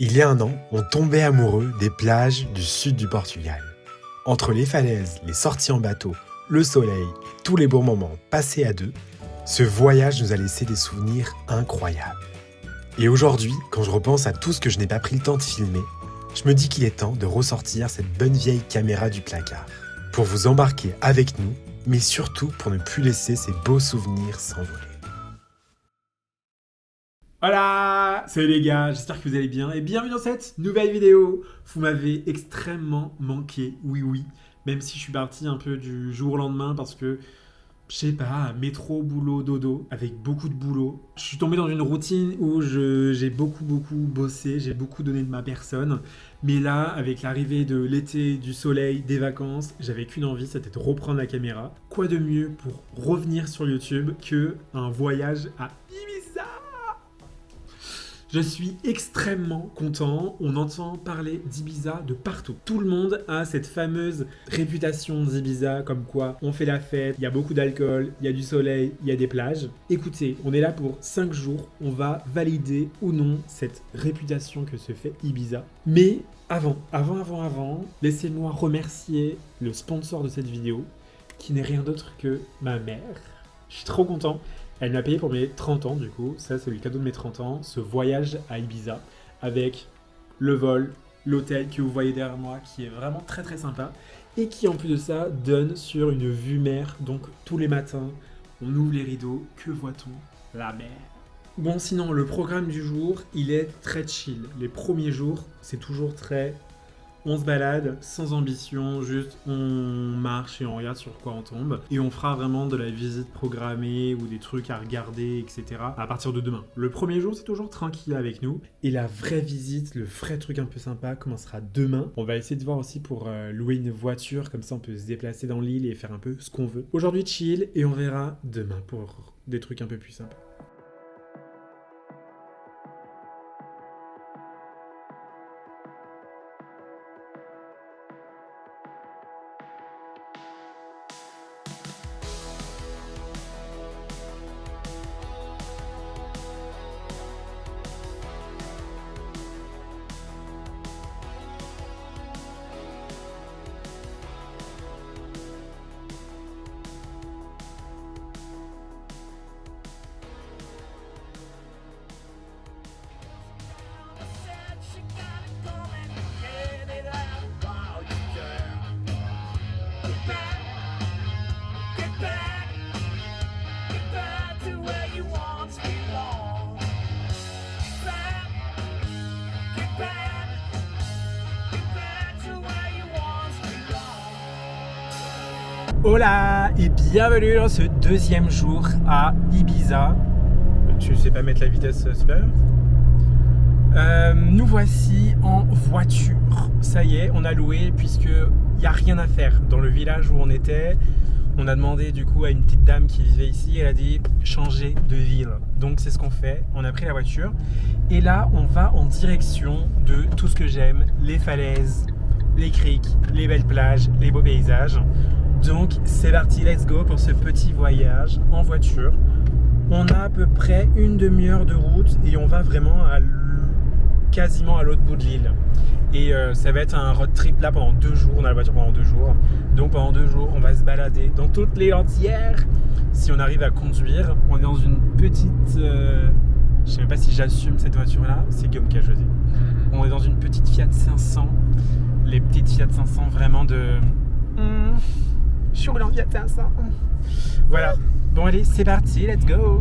Il y a un an, on tombait amoureux des plages du sud du Portugal. Entre les falaises, les sorties en bateau, le soleil et tous les bons moments passés à deux, ce voyage nous a laissé des souvenirs incroyables. Et aujourd'hui, quand je repense à tout ce que je n'ai pas pris le temps de filmer, je me dis qu'il est temps de ressortir cette bonne vieille caméra du placard pour vous embarquer avec nous, mais surtout pour ne plus laisser ces beaux souvenirs s'envoler. Voilà, salut les gars, j'espère que vous allez bien et bienvenue dans cette nouvelle vidéo. Vous m'avez extrêmement manqué, oui, même si je suis parti un peu du jour au lendemain parce que, je sais pas, métro, boulot, dodo, avec beaucoup de boulot. Je suis tombé dans une routine où j'ai beaucoup bossé, j'ai beaucoup donné de ma personne. Mais là, avec l'arrivée de l'été, du soleil, des vacances, j'avais qu'une envie, c'était de reprendre la caméra. Quoi de mieux pour revenir sur YouTube que un voyage à Ibiza ? Je suis extrêmement content, on entend parler d'Ibiza de partout. Tout le monde a cette fameuse réputation d'Ibiza, comme quoi on fait la fête, il y a beaucoup d'alcool, il y a du soleil, il y a des plages. Écoutez, on est là pour 5 jours, on va valider ou non cette réputation que se fait Ibiza. Mais avant, laissez-moi remercier le sponsor de cette vidéo, qui n'est rien d'autre que ma mère. Je suis trop content. Elle m'a payé pour mes 30 ans, du coup. Ça, c'est le cadeau de mes 30 ans. Ce voyage à Ibiza avec le vol, l'hôtel que vous voyez derrière moi, qui est vraiment très très sympa. Et qui, en plus de ça, donne sur une vue mer. Donc, tous les matins, on ouvre les rideaux. Que voit-on ? La mer. Bon, sinon, le programme du jour, il est très chill. Les premiers jours, c'est toujours très... On se balade sans ambition, juste on marche et on regarde sur quoi on tombe. Et on fera vraiment de la visite programmée ou des trucs à regarder, etc. à partir de demain. Le premier jour, c'est toujours tranquille avec nous. Et la vraie visite, le vrai truc un peu sympa commencera demain. On va essayer de voir aussi pour louer une voiture. Comme ça, on peut se déplacer dans l'île et faire un peu ce qu'on veut. Aujourd'hui, chill et on verra demain pour des trucs un peu plus sympas. Hola et bienvenue dans ce deuxième jour à Ibiza. Tu sais pas mettre la vitesse supérieure ? Nous voici en voiture. Ça y est, on a loué puisqu'il n'y a rien à faire. Dans le village où on était, on a demandé du coup à une petite dame qui vivait ici, elle a dit changer de ville. Donc c'est ce qu'on fait, on a pris la voiture. Et là, on va en direction de tout ce que j'aime, les falaises, les criques, les belles plages, les beaux paysages. Donc c'est parti, let's go pour ce petit voyage en voiture. On a à peu près une demi-heure de route et on va vraiment quasiment à l'autre bout de l'île. Et ça va être un road trip là pendant 2 jours, on a la voiture pendant 2 jours. Donc pendant 2 jours, on va se balader dans toute l'île entière. Si on arrive à conduire, on est dans une petite... je sais même pas si j'assume cette voiture là, c'est Guillaume qui a choisi. On est dans une petite Fiat 500. Les petites Fiat 500 vraiment de... Je suis roulé en Fiat 500. Voilà. Bon allez, c'est parti, let's go.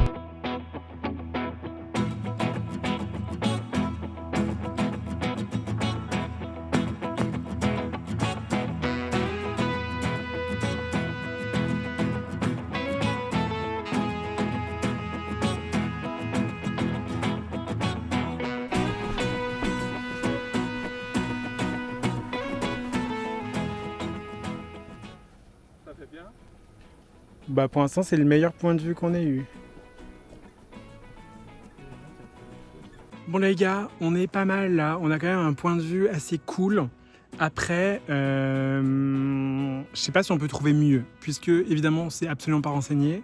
Bah pour l'instant c'est le meilleur point de vue qu'on ait eu. Bon les gars, on est pas mal là, on a quand même un point de vue assez cool. Après, je sais pas si on peut trouver mieux, puisque évidemment on s'est absolument pas renseigné.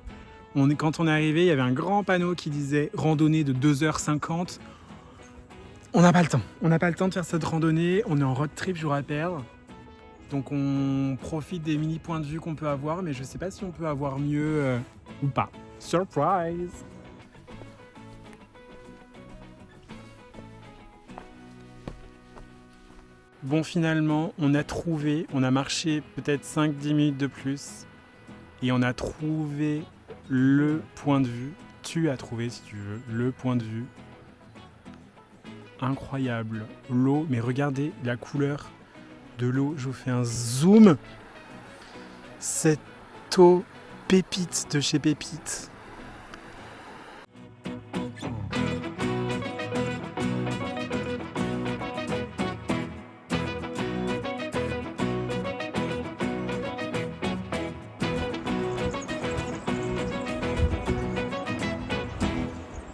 Quand on est arrivé, il y avait un grand panneau qui disait randonnée de 2h50. On n'a pas le temps. On n'a pas le temps de faire cette randonnée. On est en road trip, je vous rappelle. Donc on profite des mini points de vue qu'on peut avoir, mais je sais pas si on peut avoir mieux ou pas. Surprise! Bon, finalement, on a trouvé, on a marché peut-être 5-10 minutes de plus et on a trouvé le point de vue. Tu as trouvé, si tu veux, le point de vue. Incroyable. L'eau, mais regardez la couleur de l'eau. Je vous fais un zoom. Cette eau pépite de chez Pépite.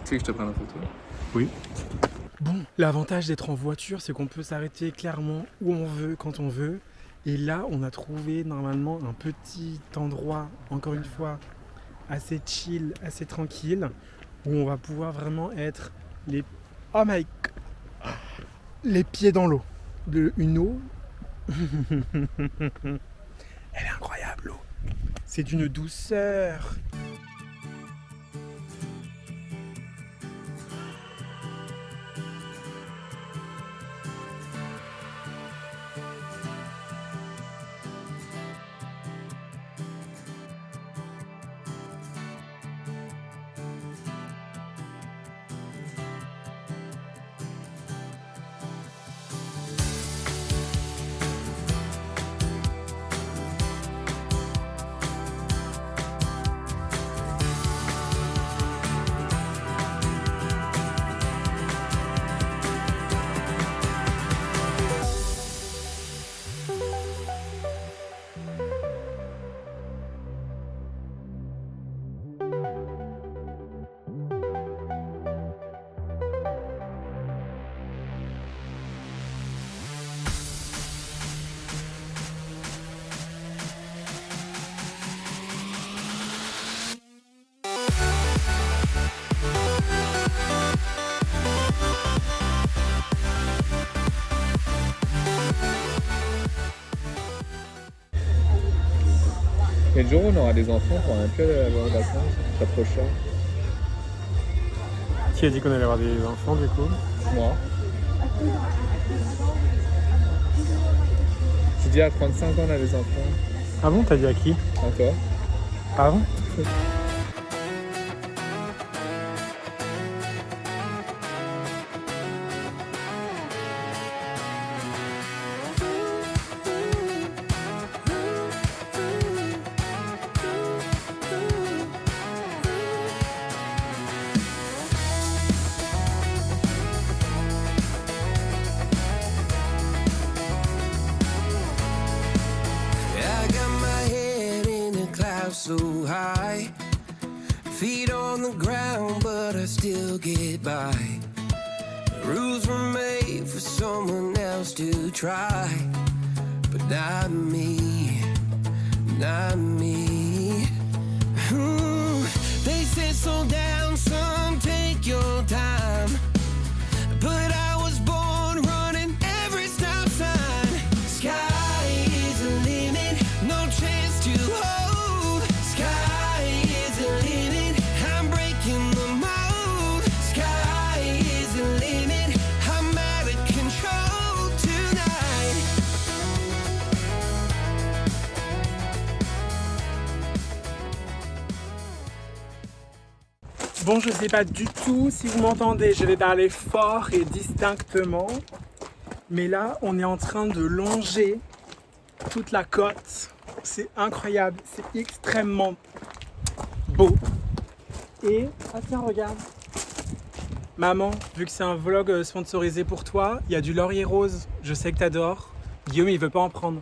Tu veux que je te prenne en photo? Oui. Bon, l'avantage d'être en voiture, c'est qu'on peut s'arrêter clairement où on veut, quand on veut. Et là, on a trouvé normalement un petit endroit, encore une fois, assez chill, assez tranquille, où on va pouvoir vraiment être les... Oh my God, les pieds dans l'eau. Une eau... Elle est incroyable, l'eau. C'est d'une douceur. Mais le jour où on aura des enfants, on pourra même plus avoir de vacances, ça sera trop cher. Qui a dit qu'on allait avoir des enfants du coup? Moi. J'ai dit à 35 ans on a des enfants. Ah bon, t'as dit à qui? À toi. Ah bon? I got my head in the clouds so high, feet on the ground, but I still get by. The rules were made for someone else to try, but not me, not me. They said slow down, son, take your time, but I was born running every stop sign. Sky is the limit, no chance to hold. Sky is the limit, I'm breaking the mold. Sky is the limit, I'm out of control tonight. Bon, je sais pas du tout si vous m'entendez, je vais parler fort et distinctement. Mais là, on est en train de longer toute la côte. C'est incroyable, c'est extrêmement beau. Et, ah tiens, regarde. Maman, vu que c'est un vlog sponsorisé pour toi, il y a du laurier rose. Je sais que t'adores. Guillaume, il veut pas en prendre.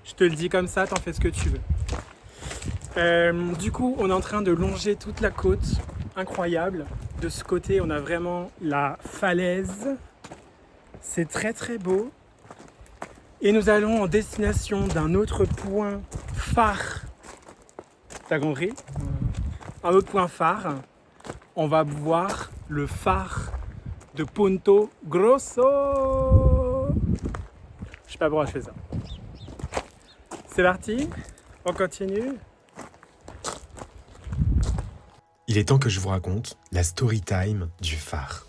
Je te le dis comme ça, t'en fais ce que tu veux. Du coup, on est en train de longer toute la côte. Incroyable. De ce côté, on a vraiment la falaise. C'est très très beau. Et nous allons en destination d'un autre point phare. T'as compris? Un autre point phare. On va voir le phare de Ponto Grosso. Je sais pas pourquoi je fais ça. C'est parti, on continue. Il est temps que je vous raconte la story time du phare.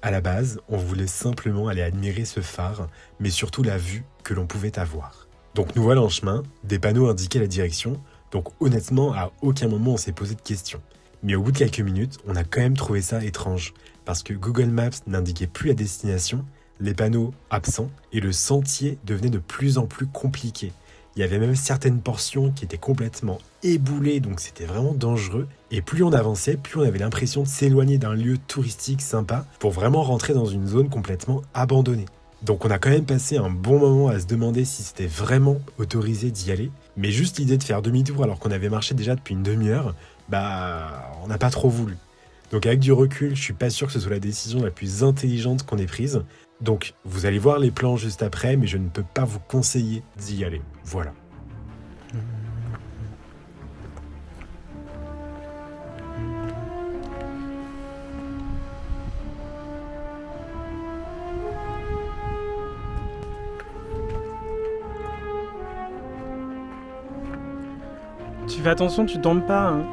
À la base, on voulait simplement aller admirer ce phare, mais surtout la vue que l'on pouvait avoir. Donc nous voilà en chemin, des panneaux indiquaient la direction, donc honnêtement, à aucun moment on s'est posé de questions. Mais au bout de quelques minutes, on a quand même trouvé ça étrange, parce que Google Maps n'indiquait plus la destination, les panneaux absents, et le sentier devenait de plus en plus compliqué. Il y avait même certaines portions qui étaient complètement éboulées, donc c'était vraiment dangereux. Et plus on avançait, plus on avait l'impression de s'éloigner d'un lieu touristique sympa pour vraiment rentrer dans une zone complètement abandonnée. Donc on a quand même passé un bon moment à se demander si c'était vraiment autorisé d'y aller. Mais juste l'idée de faire demi-tour alors qu'on avait marché déjà depuis une demi-heure, on n'a pas trop voulu. Donc avec du recul, je suis pas sûr que ce soit la décision la plus intelligente qu'on ait prise. Donc vous allez voir les plans juste après, mais je ne peux pas vous conseiller d'y aller. Voilà. Tu fais attention, tu tombes pas. Hein.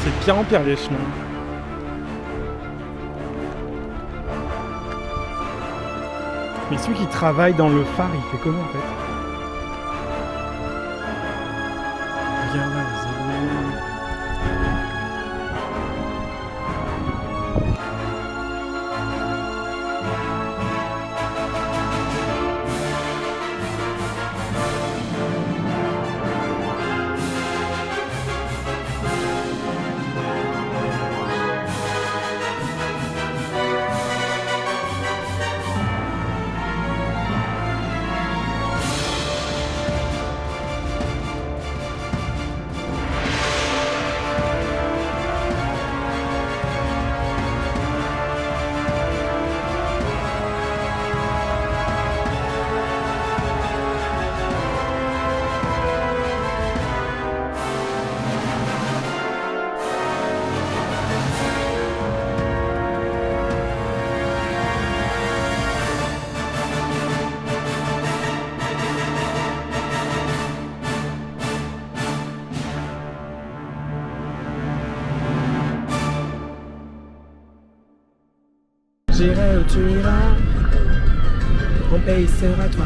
C'est de pire en pire les chemins. Mais celui qui travaille dans le phare, il fait comment en fait? Regarde là, les éboulements. J'irai où tu iras, mon pays sera toi.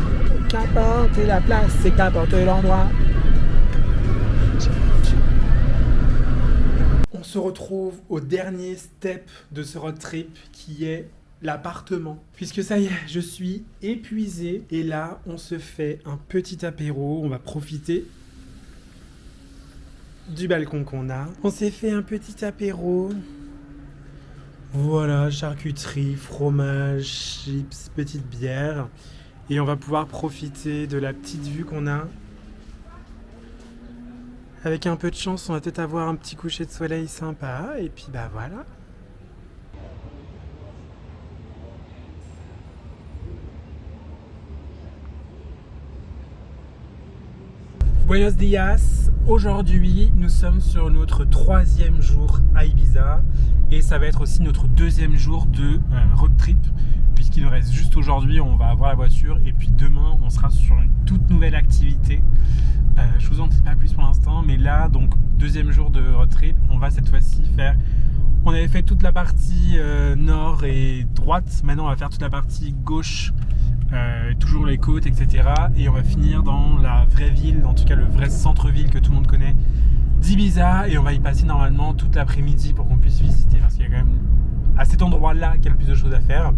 Qu'importe la place et qu'importe l'endroit. On se retrouve au dernier step de ce road trip qui est l'appartement. Puisque ça y est, je suis épuisé. Et là, on se fait un petit apéro. On va profiter du balcon qu'on a. On s'est fait un petit apéro. Voilà, charcuterie, fromage, chips, petite bière. Et on va pouvoir profiter de la petite vue qu'on a. Avec un peu de chance, on va peut-être avoir un petit coucher de soleil sympa. Et puis voilà. Buenos dias. Aujourd'hui, nous sommes sur notre 3e jour à Ibiza et ça va être aussi notre 2e jour de road trip puisqu'il nous reste juste aujourd'hui, on va avoir la voiture et puis demain, on sera sur une toute nouvelle activité. Je vous en dis pas plus pour l'instant, mais là, donc 2e jour de road trip, on va cette fois-ci faire... On avait fait toute la partie nord et droite, maintenant on va faire toute la partie gauche, toujours les côtes, etc. Et on va finir dans la vraie ville, en tout cas le vrai centre-ville que tout le monde connaît d'Ibiza. Et on va y passer normalement toute l'après-midi pour qu'on puisse visiter, parce qu'il y a quand même à cet endroit-là qu'il y a le plus de choses à faire.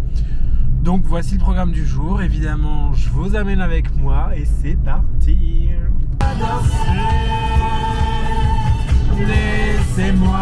Donc voici le programme du jour. Évidemment, je vous amène avec moi et c'est parti. Laissez-moi.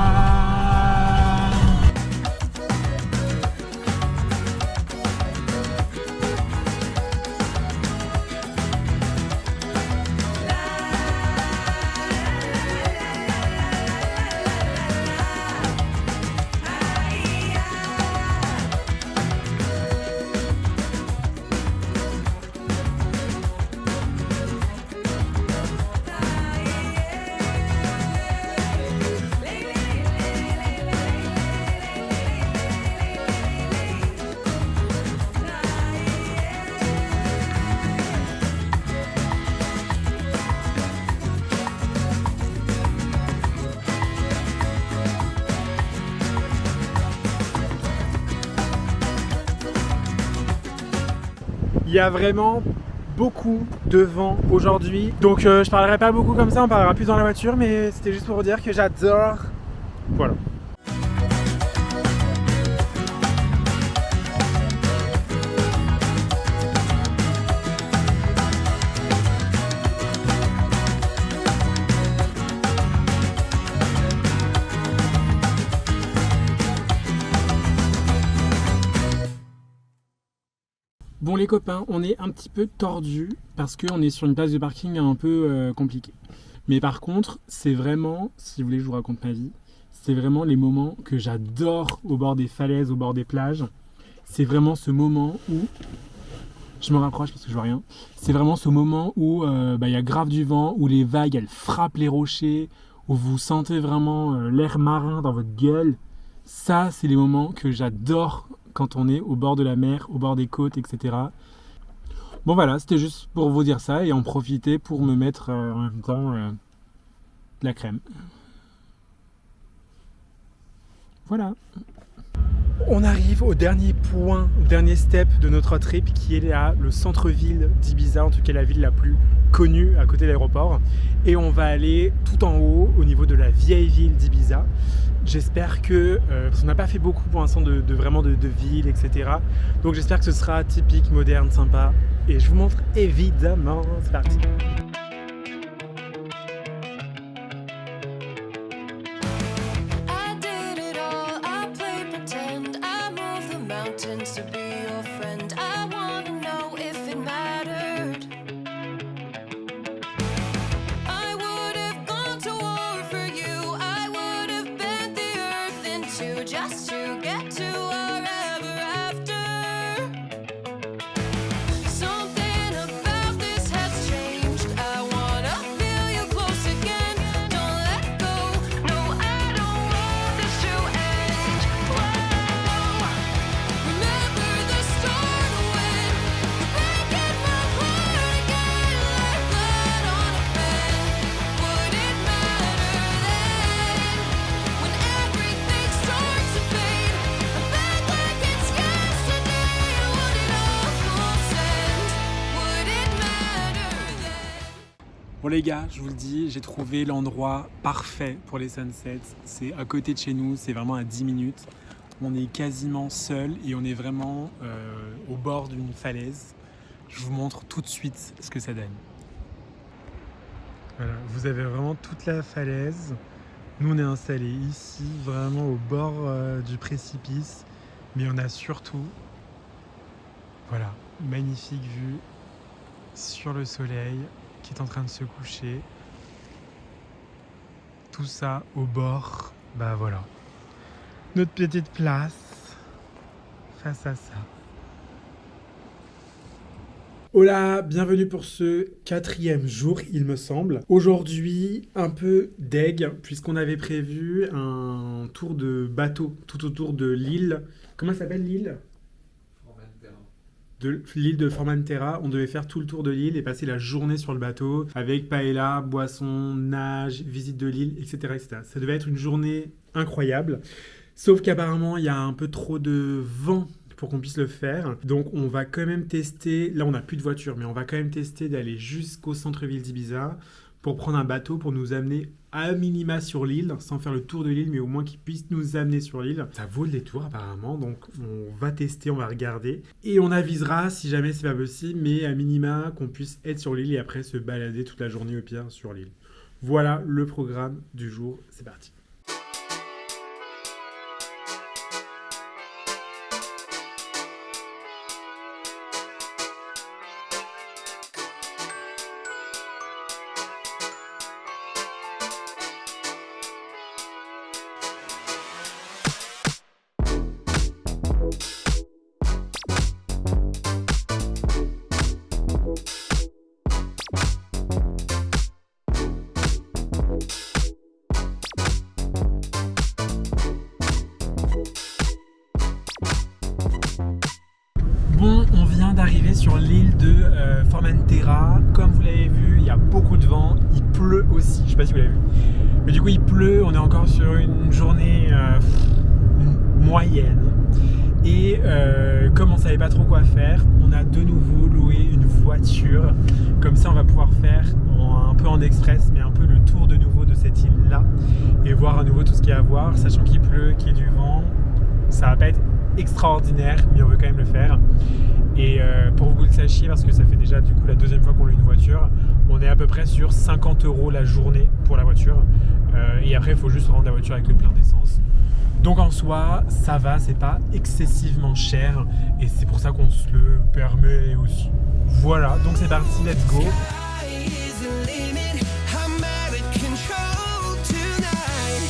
y a vraiment beaucoup de vent aujourd'hui. Donc je parlerai pas beaucoup comme ça, on parlera plus dans la voiture, mais c'était juste pour vous dire que j'adore. Voilà. Bon les copains, on est un petit peu tordus parce qu'on est sur une place de parking un peu compliquée. Mais par contre, c'est vraiment, si vous voulez que je vous raconte ma vie, c'est vraiment les moments que j'adore au bord des falaises, au bord des plages. C'est vraiment ce moment où, je me rapproche parce que je vois rien, c'est vraiment ce moment où y a grave du vent, où les vagues elles frappent les rochers, où vous sentez vraiment l'air marin dans votre gueule. Ça, c'est les moments que j'adore quand on est au bord de la mer, au bord des côtes, etc. Bon voilà, c'était juste pour vous dire ça et en profiter pour me mettre en même temps de la crème. Voilà. On arrive au dernier point, au dernier step de notre trip qui est là, le centre-ville d'Ibiza, en tout cas la ville la plus connue à côté de l'aéroport. Et on va aller tout en haut, au niveau de la vieille ville d'Ibiza. J'espère que, parce qu'on n'a pas fait beaucoup pour l'instant de ville, etc. Donc j'espère que ce sera typique, moderne, sympa. Et je vous montre évidemment, c'est parti. Just to get to wherever after. Something about this has changed. I wanna feel you close again. Don't let go. No, I don't want this to end. Whoa. Remember the start when you're breaking my heart again, like blood on a pen. Would it matter then when everything starts to fade? I'm back like it's yesterday. Would it all send? Would it matter then? Bon les gars, je vous le dis, j'ai trouvé l'endroit parfait pour les sunsets. C'est à côté de chez nous, c'est vraiment à 10 minutes. On est quasiment seul et on est vraiment au bord d'une falaise. Je vous montre tout de suite ce que ça donne. Voilà, vous avez vraiment toute la falaise. Nous on est installés ici, vraiment au bord du précipice. Mais on a surtout, voilà, magnifique vue sur le soleil qui est en train de se coucher. Tout ça au bord, bah voilà. Notre petite place face à ça. Hola, bienvenue pour ce 4e jour, il me semble. Aujourd'hui, un peu deg, puisqu'on avait prévu un tour de bateau tout autour de l'île. Comment ça s'appelle l'île ? De l'île de Formentera. On devait faire tout le tour de l'île et passer la journée sur le bateau avec paella, boissons, nage, visite de l'île, etc., etc. Ça devait être une journée incroyable. Sauf qu'apparemment, il y a un peu trop de vent pour qu'on puisse le faire. Donc, on va quand même tester... Là, on n'a plus de voiture, mais on va quand même tester d'aller jusqu'au centre-ville d'Ibiza pour prendre un bateau pour nous amener à minima sur l'île, sans faire le tour de l'île, mais au moins qu'il puisse nous amener sur l'île. Ça vaut le détour apparemment, donc on va tester, on va regarder. Et on avisera si jamais c'est pas possible, mais à minima qu'on puisse être sur l'île et après se balader toute la journée au pire sur l'île. Voilà le programme du jour, c'est parti. Bon, on vient d'arriver sur l'île de Formentera. Comme vous l'avez vu, il y a beaucoup de vent. Il pleut aussi, je sais pas si vous l'avez vu. Mais du coup, il pleut. On est encore sur une journée moyenne. Et comme on savait pas trop quoi faire, on a de nouveau loué une voiture. Comme ça, on va pouvoir faire un peu en express, mais un peu le tour de nouveau de cette île-là et voir à nouveau tout ce qu'il y a à voir, sachant qu'il pleut, qu'il y a du vent. Ça va pas être extraordinaire, mais on veut quand même le faire. Et pour que vous le sachiez, parce que ça fait déjà du coup la deuxième fois qu'on loue une voiture, on est à peu près sur 50 € la journée pour la voiture. Et après, il faut juste rendre la voiture avec le plein d'essence. Donc en soi, ça va, c'est pas excessivement cher et c'est pour ça qu'on se le permet aussi. Voilà, donc c'est parti, let's go. Sky is the limit. I'm out of control tonight.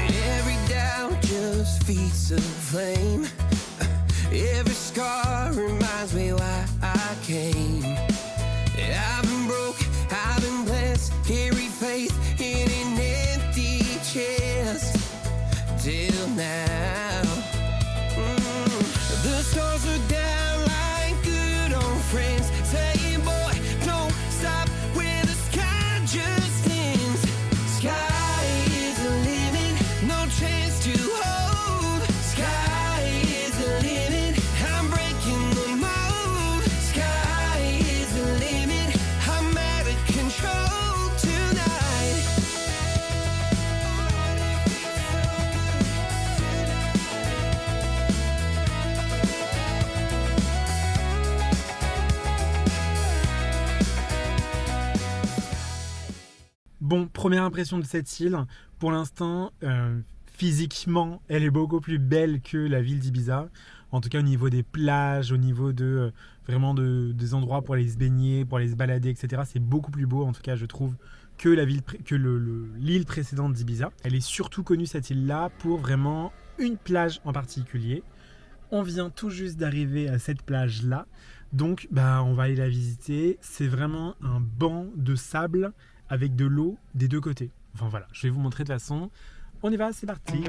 Every doubt just feeds a flame. Every scar reminds me why I came. I've been broke, I've been blessed, carry faith in an empty chest till now. The stars are down like good old friends, saying, boy, don't stop where the sky just ends. Sky is the limit, no chance to hold. Sky is the limit, I'm breaking the mold. Sky is the limit, I'm out of control tonight. Bon, première impression de cette île. Pour l'instant, physiquement, elle est beaucoup plus belle que la ville d'Ibiza. En tout cas, au niveau des plages, au niveau de vraiment des endroits pour aller se baigner, pour aller se balader, etc. C'est beaucoup plus beau, en tout cas, je trouve, que l'île précédente d'Ibiza. Elle est surtout connue, cette île-là, pour vraiment une plage en particulier. On vient tout juste d'arriver à cette plage-là. Donc, on va aller la visiter. C'est vraiment un banc de sable avec de l'eau des deux côtés. Enfin voilà, je vais vous montrer de toute façon. On y va, c'est parti.